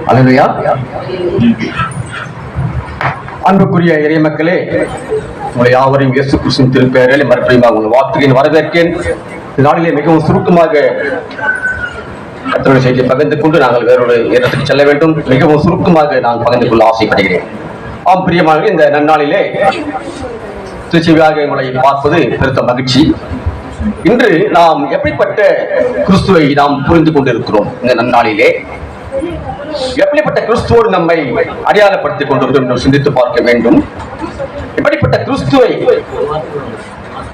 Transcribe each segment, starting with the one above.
அல்லேலூயா. அன்புக்குரிய இறைமக்களே, உங்களை யாவரையும் இயேசு கிறிஸ்துவின் திருப்பெயரில் மறுபடியும் உங்கள் வாழ்த்துக்களை வரவேற்கிறேன். இந்த நாளிலே மிகவும் சுருக்கமாக கர்த்தருடைய செய்தியை பகிர்ந்து கொண்டு நாங்கள் வேறொரு இடத்துக்கு செல்ல வேண்டும். மிகவும் சுருக்கமாக நான் பகிர்ந்து கொள்ள ஆசைப்படுகிறேன். ஆம் பிரியமாக, இந்த நன்னாளிலே திருச்சியாக உங்களை பார்ப்பது பெருத்த மகிழ்ச்சி. இன்று நாம் எப்படிப்பட்ட கிறிஸ்துவை நாம் புரிந்து கொண்டிருக்கிறோம்? இந்த நன்னாளிலே எப்படிப்பட்ட கிறிஸ்துவோடு நம்மை அடையாளப்படுத்திக் கொண்டிருக்கிறோம் என்று சிந்தித்து பார்க்க வேண்டும். எப்படிப்பட்ட கிறிஸ்துவை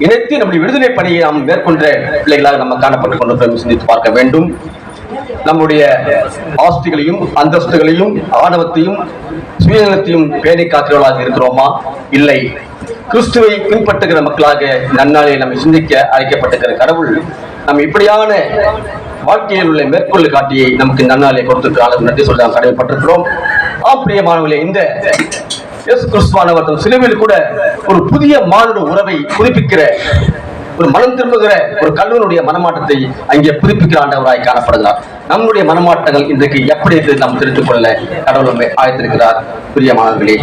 இணைத்து நம்முடைய விடுதலை பணியை நாம் மேற்கொண்ட பிள்ளைகளாக நம்ம காணப்பட்டுக் கொண்டிருக்கிறோம் சிந்தித்து பார்க்க வேண்டும். நம்முடைய ஆஸ்திகளையும் அந்தஸ்துகளையும் ஆணவத்தையும் சுயநலத்தையும் பேணி காக்கிறவர்களாக இருக்கிறோமா? இல்லை, கிறிஸ்துவை பின்பற்றுகிற மக்களாக நன்னாளை நம்மை சிந்திக்க அழைக்கப்பட்டிருக்கிற கடவுள் நம்ம இப்படியான வாழ்க்கையில் உள்ள மேற்கொள்ளு காட்டியை நமக்கு நன்னாளை கொடுத்திருக்கிறார். நன்றி சொல்ல நாம் கடமைப்பட்டிருக்கிறோம். பிரியமானவர்களே, இந்த இயேசு கிறிஸ்துவானவர் சிலுவையில் கூட ஒரு புதிய மானுட உறவை புதுப்பிக்கிற, ஒரு மனம் திரும்புகிற ஒரு கல்வனுடைய மனமாட்டத்தை அங்கே புதுப்பிக்கிற ஆண்டவராய் காணப்படுகிறார். நம்முடைய மனமாட்டங்கள் இன்றைக்கு எப்படி நாம் தெரிந்து கொள்ள கடவுள் நம்மை ஆயத்திருக்கிறார். பிரியமானவர்களே,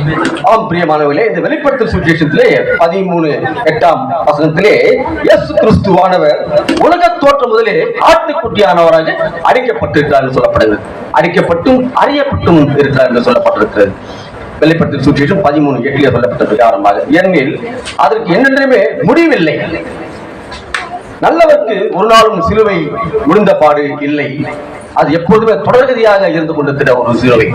பிரியமானவர்களே, இந்த வெளிப்படுத்தல் சுவிசேஷத்திலே 13:8 இயேசு கிறிஸ்துவானவர் உலக தோற்றம் முதலே ஆட்டுக்குட்டியானவராக அடிக்கப்பட்டிருக்கிறார் என்று சொல்லப்படுகிறது. அடிக்கப்பட்டும் அறியப்பட்டும் இருக்கிறார் என்று சொல்லப்பட்டிருக்கிறது. வெளிப்படுத்தல் சுவிசேஷம் 13:8 சொல்லப்பட்டது ஆரம்பமாக. ஏனெனில் அதற்கு என்னென்றுமே முடிவில்லை. நல்லவருக்கு ஒரு நாளும் சிலுவை முடிந்த பாடு இல்லை. அது எப்போதுமே தொடர்கதியாக இருந்து கொண்டிருக்கிற ஒரு சிலுவை.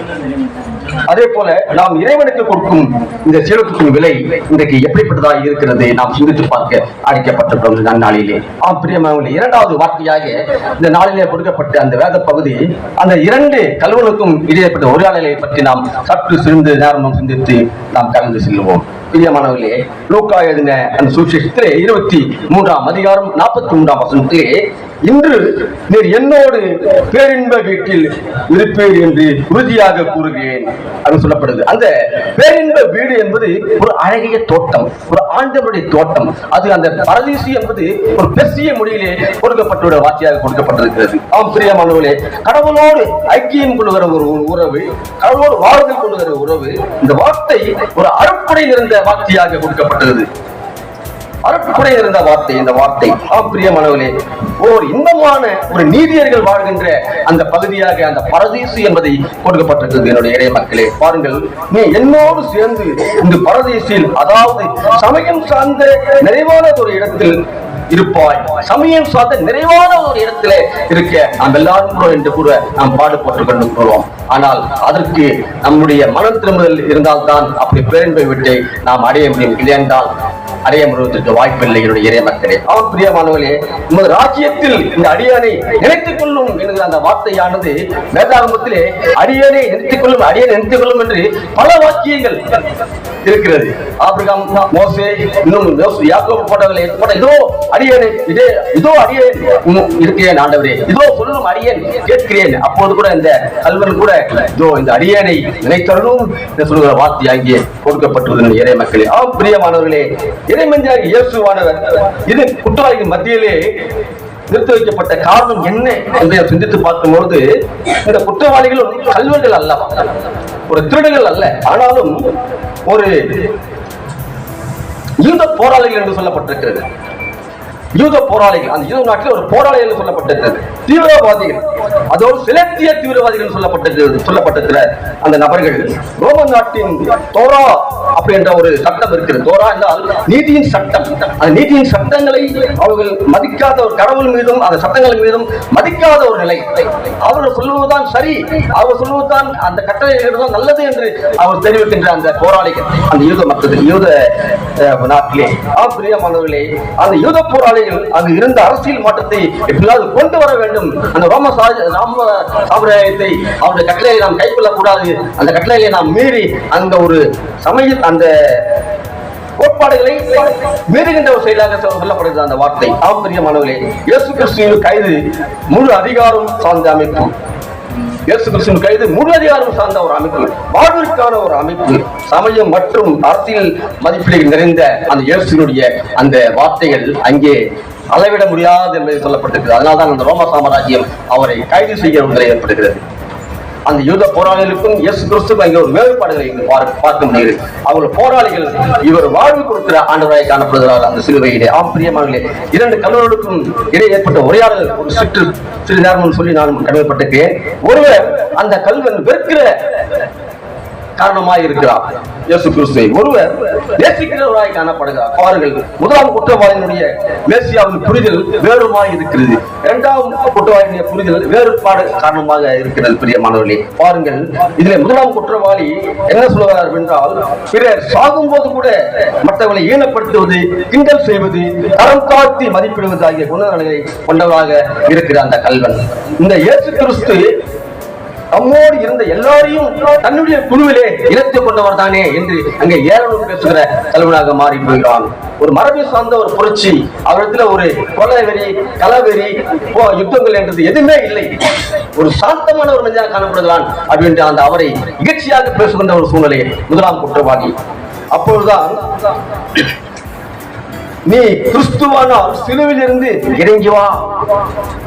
அதே போல நாம் இறைவனுக்கு கொடுக்கும் இந்த சீலத்துக்கும் விலை இன்றைக்கு எப்படிப்பட்டதாக இருக்கிறது நாம் சிந்தித்து பார்க்க அழைக்கப்பட்டிருக்கிறோம் நன்னாளிலே. பிரியமானவர்களே, இரண்டாவது வார்த்தையாக இந்த நாளிலே கொடுக்கப்பட்ட அந்த வேத பகுதி, அந்த இரண்டு கல்வனுக்கும் இடையேப்பட்ட உரையாடலை பற்றி நாம் சற்று சிறிது நேரம் சிந்தித்து நாம் கலந்து செல்வோம். பிரியமானவர்களே, லூக்கா எழுதின அந்த சுவிசேஷத்திலே 23 43 இன்று நீர் என்னோடு பேரின்ப வீட்டில் இருப்பீர் என்று உறுதியாக கூறுகிறேன் அப்படின்னு சொல்லப்படுது. அந்த பேரின்ப வீடு என்பது ஒரு அழகிய தோட்டம், ஒரு ஆண்டவருடைய தோட்டம். அது அந்த பரதீசு என்பது ஒரு பெர்சிய மொழியிலே கொடுக்கப்பட்ட வார்த்தையாக கொடுக்கப்பட்டிருக்கிறது. பிரியமானவர்களே, கடவுளோடு ஐக்கியம் கொள்ளுகிற ஒரு உறவு, கடவுளோடு வாழ்தல் கொள்ளுகிற உறவு, இந்த வார்த்தை ஒரு அருட்படை நிறைந்த வார்த்தையாக கொடுக்கப்பட்டது. அருட்படை இருந்த வார்த்தை இந்த வார்த்தை. பிரியமானவர்களே, ஒரு இன்பமான ஒரு நீதியர்கள் வாழ்கின்ற அந்த பகுதியாக அந்த பரதீசு என்பதை கொடுக்கப்பட்டிருக்கிறது. என்னுடைய இறை மக்களே, பாருங்கள், நீ என்னோடு சேர்ந்து இந்த பரதீசில், அதாவது சமயம் சார்ந்த நிறைவான ஒரு இடத்தில் இருப்பாய். சமயம் சார்ந்த நிறைவான ஒரு இடத்திலே இருக்க நாம் எல்லாரும் என்று கூற நாம் பாடுபட்டுக் கொண்டிருக்கிறோம். ஆனால் அதற்கு நம்முடைய மனம் திரும்புதல் இருந்தால்தான் அப்படி பேரன்பை விட்டு நாம் அடைய முடியும். இல்லையென்றால் அடைய முடிவதற்கு வாய்ப்பில்லை. என்னுடைய இறை மக்களே, பிரியமானவர்களே, நமது ராஜ்யத்தில் இந்த அடியானை நினைத்துக் கொள்ளும் என்கிற அந்த வார்த்தையானது வேதாகமத்திலே அடியானை நினைத்துக் கொள்ளும், அடியானை நினைத்துக் கொள்ளும் என்று பல வாக்கியங்கள் இருக்கிறது. ஆபிரகாம், மோசே, இன்னும் யாக்கோபு போட்டவர்களை இதோ அடியேன், இதோ அடியேன் இருக்கிறேன் ஆண்டவரே, இதோ சொல்லும் அடியேன் கேட்கிறேன். அப்போது கூட இந்த கல்வன் கூட இதோ இந்த அடியேனை நினைத்தரணும் என்று சொல்லுகிற வார்த்தை அங்கே கொடுக்கப்பட்டுள்ளது. இறை மக்களே, பிரியமானவர்களே, இறைமஞ்சாகி இயேசுவானவர் இது குற்றவாளிகள் மத்தியிலே நிறுத்தி வைக்கப்பட்ட காரணம் என்ன என்பதை சிந்தித்து பார்க்கும்போது, இந்த குற்றவாளிகளும் கல்வர்கள் அல்ல, ஒரு திருடர்கள் அல்ல, ஆனாலும் ஒரு யூத போராளிகள் என்று சொல்லப்பட்டிருக்கிறது. யூத போராளிகள், அந்த யூத நாட்டில் ஒரு போராளிகள் என்று சொல்லப்பட்டிருக்கிறது. தீவிரவாதிகள், அதோடு சிலத்திய தீவிரவாதிகள் சொல்லப்பட்டிருக்கிற அந்த நபர்கள் ரோமன் நாட்டின் தோரா அப்படி என்ற ஒரு சட்டம் இருக்கிறது. தோரா என்றால் நீதியின் சட்டம். அந்த நீதியின் சட்டங்களை அவர்கள் மதிக்காத, ஒரு கடவுள் மீதும் அந்த சட்டங்கள் மீதும் மதிக்காத ஒரு நிலை. அவர்கள் சொல்லுவதுதான் சரி, அவர் சொல்லுவதுதான் அந்த கட்டளை நல்லது என்று அவர் தெரிவிக்கின்ற அந்த போராளிகள் அந்த யூத மக்கள், யூத நாட்டிலே. பிரியமானவர்களே, அந்த யூத போராளிகள் அங்கு இருந்த அரசியல் மாற்றத்தை எப்படியாவது கொண்டு வர வேண்டும். அந்த ரோம சாம்ராஜ்யத்தை அவருடைய கட்டளையை நாம் கைக்கொள்ளக் கூடாது, அந்த கட்டளையை நாம் மீறி அந்த ஒரு சமய அந்த கோட்பாடுகளை மீறுகின்ற ஒரு செயலாக சொல்லப்படுகிறது அந்த வார்த்தை. பிரியமானவர்களே, இயேசு கிறிஸ்துவின் கைது முழு அதிகாரம் சார்ந்த அமைப்பு. இயேசு கிறிஸ்துவின் கைது முழு அதிகாரம் சார்ந்த ஒரு அமைப்பு, வாழ்விற்கான ஒரு அமைப்பு, சமயம் மற்றும் அரசியல் மதிப்பீடுகள் நிறைந்த அந்த இயேசுனுடைய அந்த வார்த்தைகள் அங்கே அளவிட முடியாது என்பதை சொல்லப்பட்டிருக்கிறது. அதனால்தான் அந்த ரோம சாம்ராஜ்யம் அவரை கைது செய்ய ஏற்படுகிறது. அந்த யூத போராளிகளுக்கும் இயேசு கிறிஸ்துக்கும் அங்கே ஒரு வேறுபாடுகளை இங்கு பார்க்க முடியுது. அவர்கள் போராளிகள், இவர் வாழ்வு கொடுக்கிற ஆண்டவராய் காணப்படுகிறார் அந்த சிலுவையிலே. பிரியமானவர்களே, இரண்டு கல்லூரிகளுக்கும் இடையே ஏற்பட்ட உரையாடல் ஒரு சிறு நேரம் சொல்லி நான் கடமைப்பட்டிருக்கிறேன். ஒருவர் அந்த கல்வன் வெறுக்கிற காரணமாய் இருக்கிறார் இயேசு கிறிஸ்துவை, ஒருவர் நேசிக்கிறவராய் காணப்படுகிறார். பாருங்கள், முதலாம் குற்றவாளியினுடைய மேசியாவின் புரிதல் வேறுமாய் இருக்கிறது, இரண்டாம் குற்றவாளியினுடைய புரிதல் வேறுபாடு காரணமாக இருக்கிறது. பிரியமானவர்களே, பாருங்கள், இதிலே முதலாம் குற்றவாளி என்ன சொல்லுகிறார் என்றால், பிறர் சாகும் போது கூட மற்றவர்களை ஈனப்படுத்துவது, கிண்டல் செய்வது, தரம் தாழ்த்தி மதிப்பிடுவது ஆகிய குணநலங்களை கொண்டவராக இருக்கிற அந்த கல்வன் இந்த இயேசு கிறிஸ்து தம்மோடு இருந்த எல்லாரையும் தன்னுடைய குழுவிலே இணைத்துக் கொண்டவர் தானே என்று அங்கே ஏளனம் பேசுகிற தலைவனாக மாறி போகிறான். ஒரு மரபை சார்ந்த ஒரு புரட்சி, அவரிடத்துல ஒரு கொலைவெறி, களவெறி, யுத்தங்கள் என்றது எதுவுமே இல்லை. ஒரு சாந்தமான ஒரு மனிதனாக காணப்படுகிறான் அப்படின்ற அந்த அவரை இகழ்ச்சியாக பேசுகின்ற ஒரு சூழ்நிலை முதலாம் குற்றவாளி. அப்பொழுதுதான், நீ கிறிஸ்துவானால் சிலுவையில் இருந்து இறங்கி வா.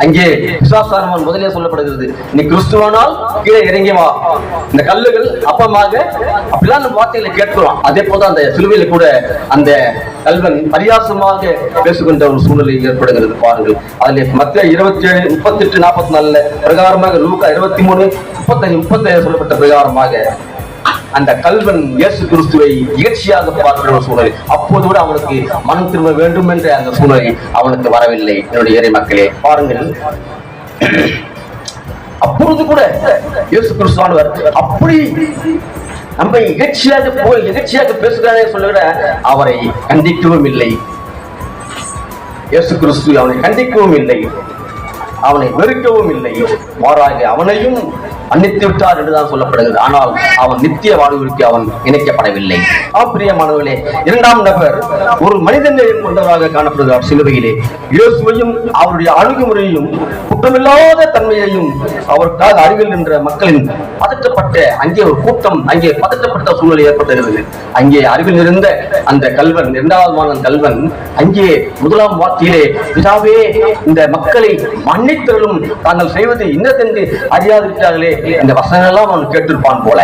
அங்கே பிசாசானவன் முதலே சொல்லப்படுகிறது, நீ கிறிஸ்துவானால் கீழே இறங்கி வா. இந்த கல்லுகள் அப்பமாக அப்படிலாம் வார்த்தைகளை கேட்கிறோம். அதே போல அந்த சிலுவையில் கூட அந்த கல்வன் பரியாசமாக பேசுகின்ற ஒரு சூழ்நிலை ஏற்படுகிறது. பாருங்கள், அதில் மத்திய 27, 38, 44 பிரகாரமாக, லூக்கா 23, 35, 37 சொல்லப்பட்ட பிரகாரமாக அந்த கல்வன் இயேசு கிறிஸ்துவை இகழ்ச்சியாக பார்க்கிற ஒரு சூழ்நிலை. அப்போது கூட அவனுக்கு மனம் திரும்ப வேண்டும் என்ற அந்த சூழ்நிலை அவனுக்கு வரவில்லை. என்னுடைய இறை மக்களே, பாருங்கள், அப்பொழுது கூட இயேசு கிறிஸ்துவானவர் அப்படி நம்ம இகழ்ச்சியாக பேசுகிறாரே சொல்லுகிற அவரை கண்டிக்கவும் இல்லை. இயேசு கிறிஸ்து அவனை கண்டிக்கவும் இல்லை, அவனை வெறுக்கவும் இல்லை. மாறாக அவனையும் மன்னித்து விட்டார் என்றுதான் சொல்லப்படுகிறது. ஆனால் அவன் நித்திய வாழ்வுக்கு அவன் இணைக்கப்படவில்லை. பிரியமானவர்களே, இரண்டாம் நபர் ஒரு மனிதனை கொண்டவராக காணப்படுகிறார் சிலுவையிலே. இயேசுவையும் அவருடைய அணுகுமுறையையும் குற்றமில்லாத தன்மையையும் அவருக்காக அருகில் நின்ற மக்களின் பதற்றப்பட்ட அங்கே ஒரு கூட்டம், அங்கே பதற்றப்பட்ட சூழ்நிலை ஏற்பட்டிருந்தது. அங்கே அருகில் இருந்த அந்த கல்வன், இரண்டாவது கல்வன் அங்கே முதலாம் வார்த்தையிலே, பிதாவே, இந்த மக்களை மன்னித்தருளும், தாங்கள் செய்வது இன்னதென்று அறியாதிருக்கிறார்களே, இந்த வசனெல்லாம் அவன் கேட்டிருப்பான் போல.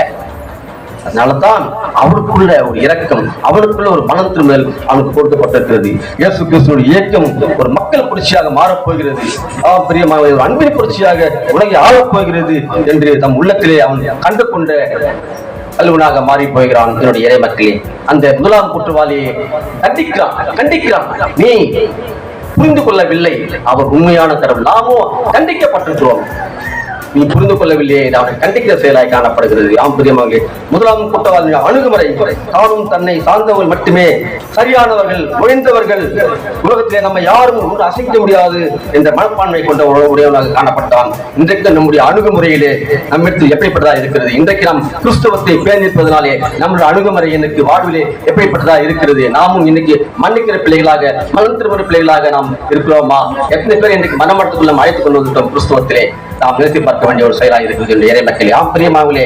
அதனாலதான் அவனுக்குள்ள ஒரு இரக்கம், அவனுக்குள்ள ஒரு மனம் திரும்பல் அவனுக்கு கொடுக்கப்பட்டிருக்கிறது. இயேசு கிறிஸ்துவின் இயக்கம் ஒரு மக்கள் புரட்சியாக மாறப்போகிறது. பிரியமான ஒரு அன்பின் புரட்சியாக உலகை ஆளப்போகிறது என்று தம் உள்ளத்திலே அவன் கண்டு கொண்ட கல்வனாக மாறி போகிறான். என்னுடைய இறை மக்களே, அந்த முதலாம் குற்றவாளியை கண்டிக்கிறான். நீ புரிந்து கொள்ளவில்லை, அவர் உண்மையான கடவுள். நாமோ கண்டிக்கப்பட்டிருக்கிறோம், நீ புரிந்து கொள்ளவில்லையே, அவனை கண்டிக்கிற செயலாய் காணப்படுகிறது. பிரியமானவர்களே, முதலாம் குற்றவாளி அணுகுமுறை, தானும் தன்னை சார்ந்தவர்கள் மட்டுமே சரியானவர்கள், ஒழிந்தவர்கள், உலகத்திலே நம்ம யாரும் ஒன்று அசைக்க முடியாது என்ற மனப்பான்மை கொண்ட உடையவனாக காணப்பட்டான். இன்றைக்கு நம்முடைய அணுகுமுறையிலே நம்மிடத்தில் எப்படிப்பட்டதா இருக்கிறது? இன்றைக்கு நாம் கிறிஸ்தவத்தை பேணிப்பதனாலே நம்முடைய அணுகுமுறை எனக்கு வாழ்விலே எப்படிப்பட்டதா இருக்கிறது? நாமும் இன்னைக்கு மன்னிக்கிற பிள்ளைகளாக, மனம் திரும்புகிற பிள்ளைகளாக நாம் இருக்கிறோமா? எத்தனை பேர் இன்றைக்கு மனமட்டத்துக்குள்ள அழைத்துக் கொண்டு வந்துட்டோம்? கிறிஸ்தவத்திலே நாம் நிறுத்தி பார்க்க வேண்டிய ஒரு செயலாக இருக்கிறது. இறை மக்களே, பிரியமானவர்களே,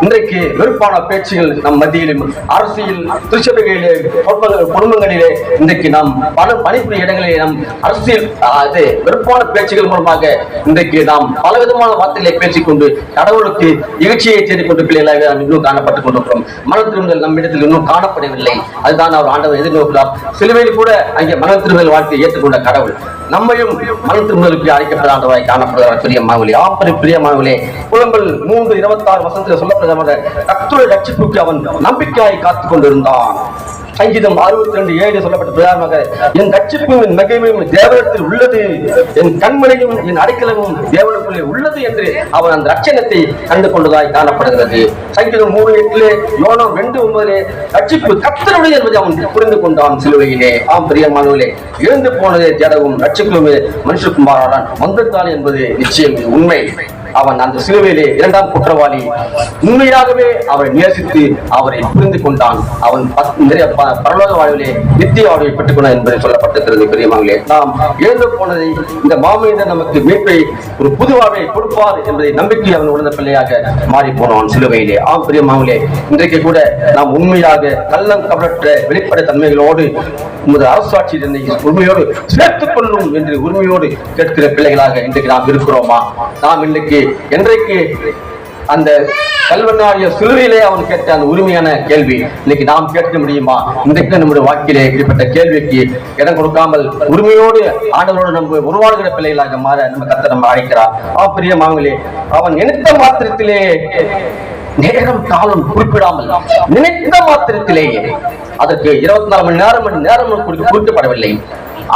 இன்றைக்கு வெறுப்பான பேச்சுகள் நம் மத்தியிலும், அரசியல், திருச்சபைகளிலே, குடும்பங்களிலே, இன்றைக்கு நாம் பணிபுரிய இடங்களிலே நம் அரசியல் வெறுப்பான பேச்சுகள் மூலமாக இன்றைக்கு நாம் பலவிதமான வார்த்தைகளை பேசிக்கொண்டு கடவுளுக்கு இகழ்ச்சியை தேடிக்கொண்டு பிள்ளைகளாக நாம் இன்னும் காணப்பட்டுக் கொண்டிருக்கிறோம். மன திரும்பல் நம்மிடத்தில் இன்னும் காணப்படவில்லை. அதுதான் அவர் ஆண்டவர் எதிர்நோக்கிறார். சிலுவையில் கூட அங்கே மன திரும்பல் வாழ்க்கையை ஏற்றுக்கொண்ட கடவுள் நம்மையும் மன திரும்பலுக்கு அழைக்கப்பட்ட ஆண்டவராய் காணப்படுகிறார். பிரியமானவர்களே, புலம்பல் 3:26 சொல்லப்படுகிற கர்த்தருடைய ரட்சிப்புக்கு அவன் நம்பிக்கையாய் காத்துக் கொண்டிருந்தான். சங்கீதம் 62:7 சொல்லப்பட்ட பிரகாரமாக, என் ரட்சிப்பும் என் மகிமையும் தேவனிடத்தில் உள்ளது, என் கண்மலையும் என் அடைக்கலமும் தேவனுக்குள்ளே உள்ளது என்று அவன் அந்த ரட்சணத்தை கண்டு கொண்டதாய் காணப்படுகிறது. சங்கீதம் 3:8, யோனாம் 2:9 ரட்சிப்பு கர்த்தருடைய என்பதை அவன் புரிந்து கொண்டான் சிலுவையிலே. பிரியமானவர்களே, இழந்து போனதே ஜடவும் ரட்சிப்புமே மனுஷகுமாரன் வந்தான் என்பது நிச்சயம், உண்மை. அவன் அந்த சிலுவையிலே இரண்டாம் குற்றவாளி உண்மையாகவே அவரை நேசித்து அவரை புரிந்து கொண்டான். அவன் பரலோக வாழ்விலே நித்திய வாழ்வை பெற்றுக் கொண்டான் என்பதை சொல்லப்பட்டிருக்கிறது. பெரியமாங்களே, நாம் இழந்து போனதை இந்த மாமனிதன் நமக்கு மீட்பை, ஒரு புது வாழ்வை கொடுப்பார் என்பதை நம்பிக்கை அவன் உணர்ந்த பிள்ளையாக மாறி போனான் சிலுவையிலே. பிரியமாங்களே, இன்றைக்கு கூட நாம் உண்மையாக கள்ளம் கவலற்ற வெளிப்படை தன்மைகளோடு உமது அரசாட்சி உண்மையோடு சேர்த்துக் கொள்ளும் என்று உரிமையோடு கேட்கிற பிள்ளைகளாக இன்றைக்கு நாம் இருக்கிறோமா? நாம் இன்றைக்கு என்றைக்கு அந்த கல்வனாகிய சிலுவையிலே அவன் கேட்ட அந்த உரிமையான கேள்வி இன்னைக்கு நாம் கேட்க முடியுமா? இன்றைக்கு நம்முடைய வாழ்க்கையிலே இப்படிப்பட்ட கேள்விக்கு இடம் கொடுக்காமல் உரிமையோடு ஆண்டவரோடு நம்ம உருவாடுகிற பிள்ளைகளாக மாற நம்ம கர்த்தர் நம்ம அழைக்கிறார். பிரியமானவர்களே, அவன் நினைத்த மாத்திரத்திலே, நேரம் காலம் குறிப்பிடாமல் நினைத்த மாத்திரத்திலேயே, அதற்கு 24 மணி நேரம் குறிக்கப்படவில்லை.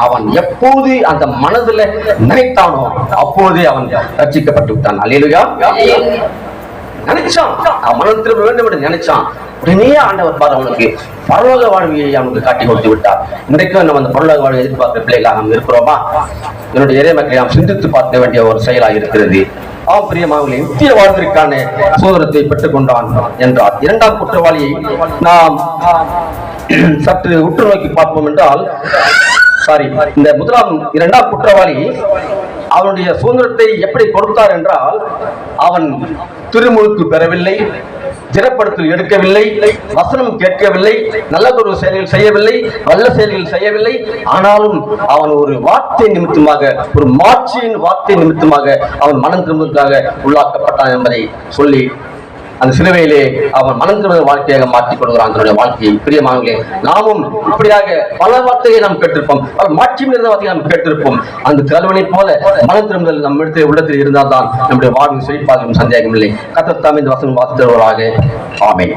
அவன் எப்போது அந்த மனதுல நினைத்தானோ அப்போதே அவன் ரட்சிக்கப்பட்டு விட்டான். அல்லேலூயா. நினைச்சான், அவன் மனம் திரும்ப வேண்டும் என்று நினைச்சான். உடனே ஆண்டவர் பார் அவனுக்கு பரலோக வாழ்வியை அவனுக்கு காட்டி கொடுத்து விட்டார். இன்றைக்கும் நம்ம அந்த பரலோக வாழ்வை எதிர்பார்க்கிற பிள்ளைகளாக நாம் இருக்கிறோமா? என்னுடைய இறை மக்களை நாம் சிந்தித்து பார்க்க வேண்டிய ஒரு செயலாக இருக்கிறது. பிரியமானவர்களே, நித்திய வாழ்விற்கான சுதந்திரத்தை பெற்றுக் கொண்டான் என்றார். இரண்டாம் குற்றவாளியை நாம் சற்று உற்று நோக்கி பார்ப்போம் என்றால், இந்த இரண்டாம் குற்றவாளி அவனுடைய சுதந்திரத்தை எப்படி கொடுத்தார் என்றால், அவன் திருமுழுக்கு பெறவில்லை, திறப்படுத்தல் எடுக்கவில்லை, வசனம் கேட்கவில்லை, நல்லதொரு செயல்கள் செய்யவில்லை, நல்ல செயல்கள் செய்யவில்லை. ஆனாலும் அவன் ஒரு வார்த்தை நிமித்தமாக, ஒரு மாட்சியின் வார்த்தை நிமித்தமாக அவன் மனம் திரும்புவதற்காக உள்ளாக்கப்பட்டான் என்பதை சொல்லி அந்த சிலுவையிலே அவன் மனம் திரும்ப வாழ்க்கையாக மாற்றிக் கொள்கிறான் தன்னுடைய வாழ்க்கையை. பிரியமானவர்களே, நாமும் இப்படியாக பல வார்த்தையை நாம் கேட்டிருப்போம், பல மாற்றி நிறைந்த வார்த்தையை நாம் கேட்டிருப்போம். அந்த கல்வனை போல மனம் திரும்புதல் நம் இடத்தில் உள்ளத்தில் இருந்தால்தான் நம்முடைய வாழ்வில் செழிப்பாகும் சந்தேகம் இல்லை. கர்த்தர் தாமே இந்த வசனம் வாசித்தவர்களாக. ஆமென்.